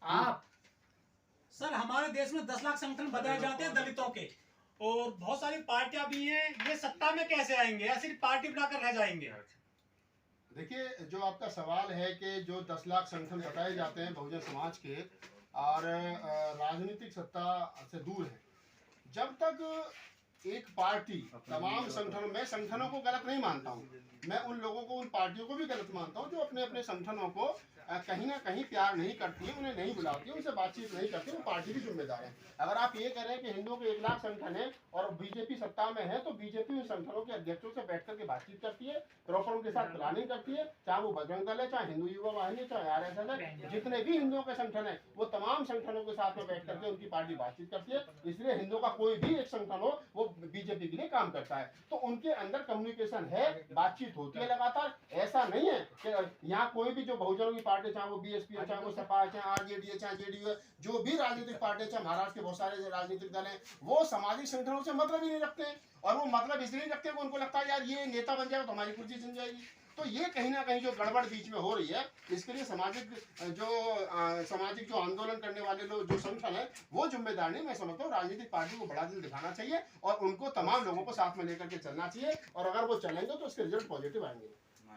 आप सर हमारे देश में 10 लाख संगठन बनाए जाते हैं दलितों के, और बहुत सारी पार्टियां भी हैं। ये सत्ता में कैसे आएंगे या सिर्फ पार्टी बनाकर रह जाएंगे? देखिए, जो आपका सवाल है कि जो 10 लाख संगठन बताए जाते हैं बहुजन समाज के और राजनीतिक सत्ता से दूर है, जब तक एक पार्टी तमाम संगठनों में, संगठनों को गलत नहीं मानता हूँ मैं, उन लोगों को, उन पार्टियों को भी गलत मानता हूँ जो अपने अपने संगठनों को कहीं ना कहीं प्यार नहीं करती है, उन्हें नहीं बुलाती है, उनसे बातचीत नहीं करती, वो पार्टी भी जिम्मेदार है। अगर आप ये कह रहे हैं कि हिंदुओं के 1 लाख संगठन है और बीजेपी सत्ता में है, तो बीजेपी उन संगठनों के अध्यक्षों से बैठ करके बातचीत करती है, प्रॉपर उनके साथ प्लानिंग करती है, चाहे वो बजरंग दल है, चाहे हिंदू युवा वाहिनी, चाहे आरएसएस है, जितने भी हिंदुओं के संगठन है, वो तमाम संगठनों के साथ में बैठ करके उनकी पार्टी बातचीत करती है। इसलिए हिंदुओं का कोई भी एक संगठन हो, वो बीजेपी के लिए काम करता है, तो उनके अंदर कम्युनिकेशन है, बातचीत होती है लगातार। ऐसा नहीं है कि यहाँ कोई भी जो बहुजनों की पार्टी, चाहे वो बीएसपी है, चाहे वो सपा है, चाहे आरजेडी है, चाहे जेडीयू है, जो भी राजनीतिक पार्टी, चाहे महाराष्ट्र के बहुत सारे राजनीतिक दल हैं, वो सामाजिक संगठनों से मतलब ही नहीं रखते हैं। और वो मतलब इसलिए नहीं रखते कि उनको लगता है यार ये नेता बन जाएगा तो हमारी कुर्सी छिन जाएगी। तो ये कहीं ना कहीं जो गड़बड़ बीच में हो रही है, इसके लिए सामाजिक जो आंदोलन करने वाले लोग, जो संगठन है, वो जिम्मेदार नहीं। मैं समझता हूँ राजनीतिक पार्टी को बड़ा दिल दिखाना चाहिए और उनको तमाम लोगों को साथ में लेकर के चलना चाहिए, और अगर वो चलेंगे तो उसके रिजल्ट पॉजिटिव आएंगे।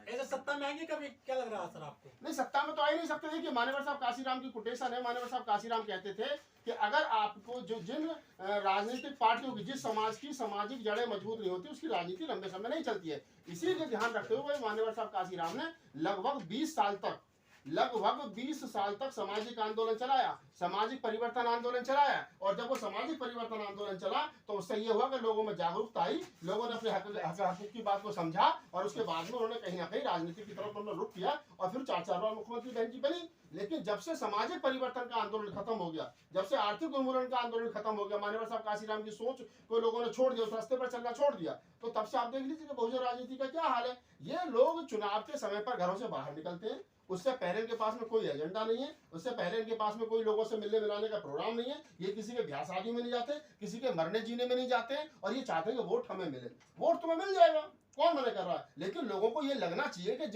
ऐसे सत्ता में आएंगे कभी, क्या लग रहा है सर आपको? नहीं, सत्ता में तो आ ही नहीं सकते। देखिए, मान्यवर साहब काशीराम की कोटेशन है। मान्यवर साहब काशीराम कहते थे कि अगर आपको जिन राजनीतिक पार्टियों की, जिस समाज की सामाजिक जड़ें मजबूत नहीं होती, उसकी राजनीति लंबे समय नहीं चलती है। इसी के ध्यान रखते हुए मान्यवर साहब काशीराम ने लगभग 20 साल तक सामाजिक आंदोलन चलाया, सामाजिक परिवर्तन आंदोलन चलाया। और जब वो सामाजिक परिवर्तन आंदोलन चला तो उससे ये हुआ कि लोगों में जागरूकता आई, लोगों ने अपने हक की बात को समझा, और उसके बाद में उन्होंने कहीं ना कहीं राजनीति की तरफ उन्होंने रुख किया, और फिर 4 बार मुख्यमंत्री बहन जी बनी। लेकिन जब से सामाजिक परिवर्तन का आंदोलन खत्म हो गया, जब से आर्थिक उन्मूलन का आंदोलन खत्म हो गया, मान्यवर साहब काशीराम की सोच को लोगों ने छोड़ दिया, उस रास्ते पर चलना छोड़ दिया, तो तब से आप देख लीजिए कि बहुजन राजनीति का क्या हाल है। ये लोग चुनाव के समय पर घरों से बाहर निकलते हैं, उससे पहले इनके पास में कोई एजेंडा नहीं है, उससे पहले इनके पास में कोई लोगों से मिलने मिलाने का प्रोग्राम नहीं है, ये किसी के ब्याह शादी में नहीं जाते, किसी के मरने जीने में नहीं जाते हैं, और ये चाहते हैं कि वोट हमें मिले। वोट तुम्हें मिल जाएगा, कौन मना कर रहा है, लेकिन लोगों को ये लगना चाहिए कि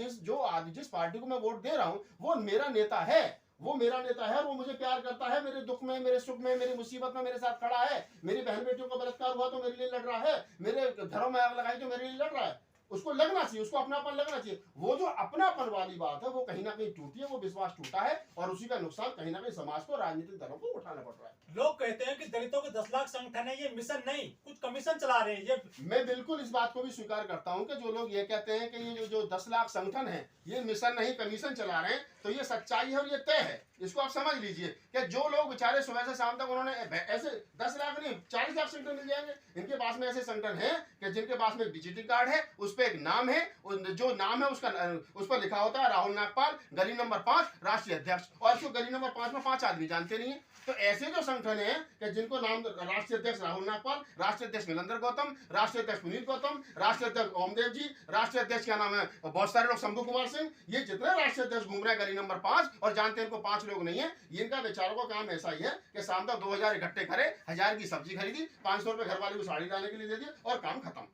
जिस पार्टी को मैं वोट दे रहा हूं वो मेरा नेता है, वो मेरा नेता है, और वो मुझे प्यार करता है, मेरे दुख में, मेरे सुख में, मेरी मुसीबत में मेरे साथ खड़ा है, मेरी बहन बेटियों को बलात्कार हुआ तो मेरे लिए लड़ रहा है, मेरे घरों में आग लगाई तो मेरे लिए लड़ रहा है। उसको लगना चाहिए, उसको अपनापन लगना चाहिए। वो जो अपनापन वाली बात है वो कहीं ना कहीं टूटी है, वो विश्वास टूटा है, और उसी का नुकसान कहीं ना कहीं समाज को, राजनीतिक दलों को उठाना पड़ रहा है। लोग कहते हैं कि दलितों के 10 लाख संगठन है, ये मिशन नहीं, कुछ कमीशन चला रहे हैं। ये मैं बिल्कुल इस बात को भी स्वीकार करता हूं कि जो लोग ये कहते हैं कि ये जो 10 लाख संगठन है ये मिशन नहीं कमीशन चला रहे हैं, तो ये सच्चाई है और ये तय है। इसको आप समझ लीजिए कि जो लोग बेचारे सुबह से शाम तक उन्होंने ऐसे 10 लाख नहीं 40 लाख संगठन मिल जाएंगे। इनके पास में ऐसे संगठन है कि जिनके पास में एक विजिटिंग कार्ड है, उस पर एक नाम है, जो नाम है उसका उस पर लिखा होता है राहुल नागपाल, गली नंबर 5 राष्ट्रीय अध्यक्ष, और उसको गली नंबर 5 में 5 आदमी जानते नहीं है। तो ऐसे जो संगठन है कि जिनको नाम राष्ट्रीय अध्यक्ष राहुल नागपाल, राष्ट्रीय अध्यक्ष मिलंदर गौतम, राष्ट्रीय अध्यक्ष पुनीत गौतम, राष्ट्रीय अध्यक्ष ओमदेव जी, राष्ट्रीय अध्यक्ष क्या नाम है, बहुत सारे लोग, शंभू कुमार सिंह, ये जितने राष्ट्रीय अध्यक्ष घूम रहे हैं गली नंबर 5 और जानते हैं इनको 5 लोग नहीं है। इनका बेचारों का काम ऐसा ही है कि शाम तक 2000 इकट्ठे करे, 1000 की सब्जी खरीदी, 500 रुपए घर वाले को साड़ी लाने के लिए दे दिए और काम खत्म।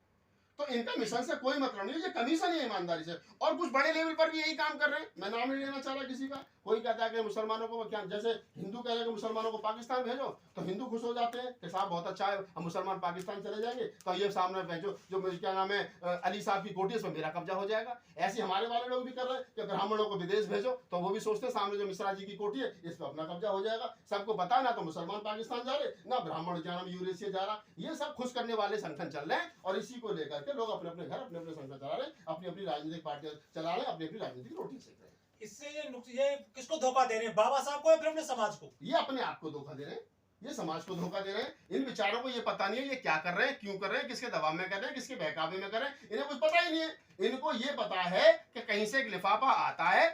तो इनका मिशन से कोई मतलब नहीं है, ये कमीशन है ईमानदारी से। और कुछ बड़े लेवल पर भी यही काम कर रहे हैं, मैं नाम नहीं लेना चाह रहा किसी का। कोई कहता है कि मुसलमानों को क्या, जैसे हिंदू कह रहे हैं कि मुसलमानों को पाकिस्तान भेजो, तो हिंदू खुश हो जाते हैं कि साहब बहुत अच्छा है, हम मुसलमान पाकिस्तान चले जाएंगे, तो ये सामने भेजो जो क्या नाम है अली साहब की कोठी, इसमें मेरा कब्जा हो जाएगा। ऐसे हमारे वाले लोग भी कर रहे हैं कि ब्राह्मणों को विदेश भेजो, तो वो भी सोचते हैं सामने जो मिश्रा जी की कोठी है इस पर अपना कब्जा हो जाएगा। सबको पता ना तो मुसलमान पाकिस्तान जा रहे, ना ब्राह्मण क्या नाम यूरेशिया जा रहा। ये सब खुश करने वाले संगठन चल रहे हैं, और इसी को लेकर के लोग अपने अपने घर, अपने अपने संगठन चला रहे हैं, अपनी अपनी राजनीतिक पार्टियां चला रहे हैं, अपनी अपनी राजनीतिक रोटी सेक रहे हैं। इससे ये किसको धोखा दे रहे हैं, बाबा साहब को या फिर अपने समाज को? ये अपने आप को धोखा दे रहे हैं, ये समाज को धोखा दे रहे हैं। इन विचारों को ये पता नहीं है ये क्या कर रहे हैं, क्यों कर रहे हैं, किसके दबाव में कर रहे हैं, किसके बहकावे में कर रहे हैं, इन्हें कुछ पता ही नहीं है। इनको ये पता है कि कहीं से एक लिफाफा आता है